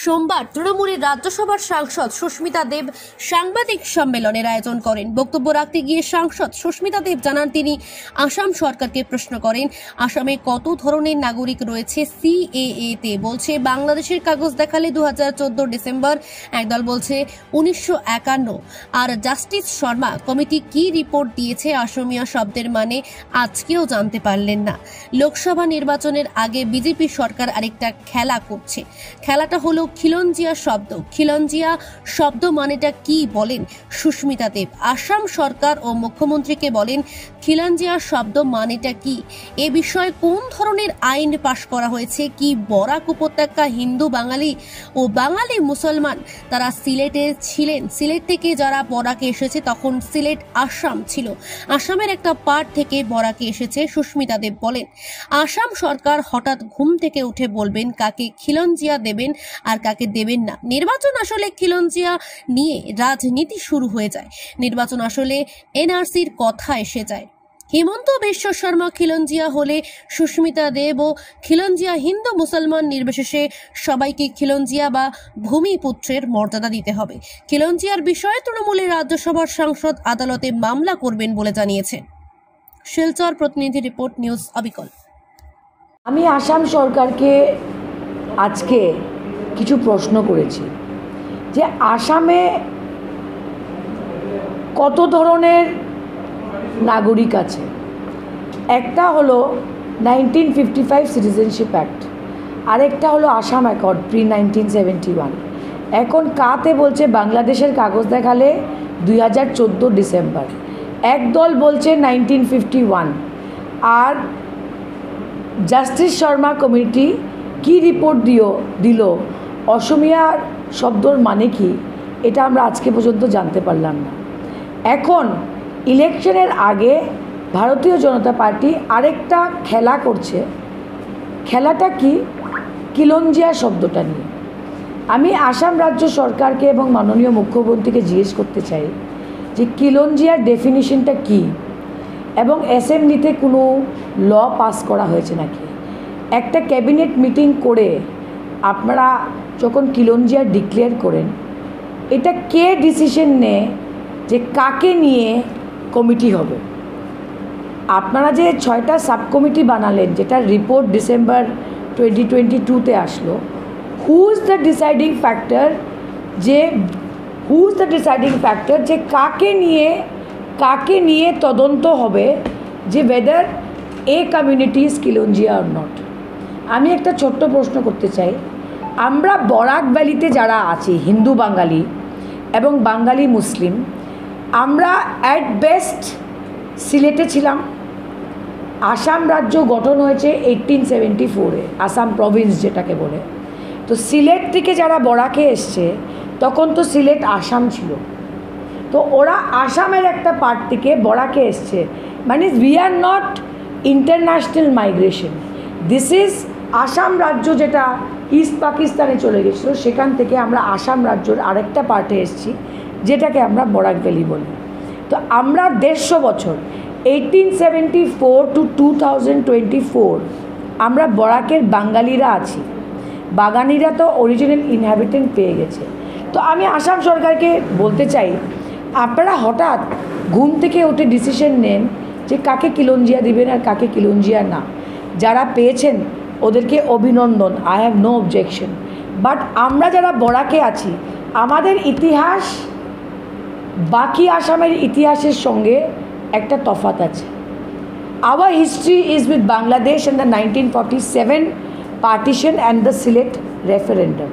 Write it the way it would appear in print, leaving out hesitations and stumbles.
সোমবার তৃণমূলের রাজ্যসভার সাংসদ সুস্মিতা দেব সাংবাদিক সম্মেলনের আয়োজন করেন। বক্তব্য রাখতে গিয়ে সাংসদ সুস্মিতা দেব জানান, তিনি আসাম সরকারকে প্রশ্ন করেন, আসামে কত ধরনের নাগরিক রয়েছে সিএএ তে। বলছে বাংলাদেশের কাগজ দেখালে 2014 ডিসেম্বর, একদল বলছে 1951। আর জাস্টিস শর্মা কমিটি কি রিপোর্ট দিয়েছে অসমিয়া শব্দের মানে আজকেও জানতে পারলেন না। লোকসভা নির্বাচনের আগে বিজেপি সরকার আরেকটা খেলা করছে। খেলাটা হলো খিলঞ্জিয়া শব্দ। খিলঞ্জিয়া শব্দ মানেটা কি বলেন সুস্মিতা দেব। আসাম সরকার ও মুখ্যমন্ত্রীকে বলেন খিলঞ্জিয়া শব্দ মানেটা কি, এ বিষয়ে কোন ধরনের আইন পাশ করা হয়েছে, কি বরাক উপত্যকা হিন্দু বাঙালি ও বাঙালি মুসলমান তারা সিলেটে ছিলেন। সিলেট থেকে যারা বরাকে এসেছে তখন সিলেট আসাম ছিল, আসামের একটা পার্ট থেকে বরাকে এসেছে। সুস্মিতা দেব বলেন, আসাম সরকার হঠাৎ ঘুম থেকে উঠে বলবেন কাকে খিলঞ্জিয়া দেবেন আর কাকে দেবেন না। নির্বাচন আসলে খিলঞ্জিয়া নিয়ে রাজনীতি শুরু হয়ে যায়। নির্বাচন আসলে এনআরসির কথা এসে যায়। হিমন্ত বিশ্ব শর্মা খিলঞ্জিয়া হলে সুস্মিতা দেব ও খিলঞ্জিয়া হিন্দু মুসলমান নির্বিশেষে সবাইকে খিলঞ্জিয়া বা ভূমিপুত্রের মর্যাদা দিতে হবে। খিলঞ্জিয়ার বিষয়ে তৃণমূলের রাজ্যসভার সাংসদ আদালতে মামলা করবেন বলে জানিয়েছেন। শিলচর প্রতিনিধি রিপোর্ট, নিউজ অবিকল। আমি আসাম সরকারকে আজকে কিছু প্রশ্ন করেছি যে আসামে কত ধরনের নাগরিক আছে। একটা হলো 1955 সিটিজেনশিপ অ্যাক্ট, আরেকটা হলো আসাম অ্যাকর্ড প্রি 1971। এখন কাতে বলছে বাংলাদেশের কাগজ দেখালে 2014 ডিসেম্বর, একদল বলছে 1951। আর জাস্টিস শর্মা কমিটি কি রিপোর্ট দিল অসমিয়ার শব্দর মানে কি, এটা আমরা আজকে পর্যন্ত জানতে পারলাম না। এখন ইলেকশনের আগে ভারতীয় জনতা পার্টি আরেকটা খেলা করছে। খেলাটা কি? খিলঞ্জিয়া শব্দটা নিয়ে। আমি আসাম রাজ্য সরকারকে এবং মাননীয় মুখ্যমন্ত্রীকে জিজ্ঞেস করতে চাই যে খিলঞ্জিয়ার ডেফিনিশনটা কি, এবং অ্যাসেম্বলিতে কোনো ল পাস করা হয়েছে নাকি। একটা ক্যাবিনেট মিটিং করে আপনারা যখন খিলঞ্জিয়া ডিক্লেয়ার করেন, এটা কে ডিসিশন নেয় যে কাকে নিয়ে কমিটি হবে। আপনারা যে 6টা সাব কমিটি বানালেন, যেটা রিপোর্ট ডিসেম্বর 2022-তে আসলো, who is the deciding factor যে কাকে নিয়ে তদন্ত হবে যে whether a community is khilonjia or not. আমি একটা ছোট্ট প্রশ্ন করতে চাই, আমরা বরাক ভ্যালিতে যারা আছি হিন্দু বাঙালি এবং বাঙালি মুসলিম, আমরা অ্যাট বেস্ট সিলেটে ছিলাম। আসাম রাজ্য গঠন হয়েছে 1874-এ, আসাম প্রভিন্স যেটাকে বলে। তো সিলেট থেকে যারা বরাকে এসছে তখন তো সিলেট আসাম ছিল, তো ওরা আসামের একটা পার্ট থেকে বরাকে এসছে, মানে we are not international migration. This is Assam রাজ্য যেটা ইস্ট পাকিস্তানে চলে গেছিলো, সেখান থেকে আমরা আসাম রাজ্যর আরেকটা পার্টে এসেছি যেটাকে আমরা বরাক ভ্যালি বলি। তো আমরা 150 বছর 1874 to 2024 আমরা বরাকের বাঙালিরা আছি। বাগানিরা তো অরিজিনাল ইনহ্যাবিটেন্ট পেয়ে গেছে। তো আমি আসাম সরকারকে বলতে চাই, আপনারা হঠাৎ ঘুম থেকে উঠে ডিসিশন নেন যে কাকে খিলঞ্জিয়া দিবেন আর কাকে খিলঞ্জিয়া না। যারা পেয়েছেন ওদেরকে অভিনন্দন, I have no objection. But আমরা যারা বরাকে আছি, আমাদের ইতিহাস বাকি আসামের ইতিহাসের সঙ্গে একটা তফাৎ আছে। Hour history is with Bangladesh and the 1947 partition and the Sylhet referendum.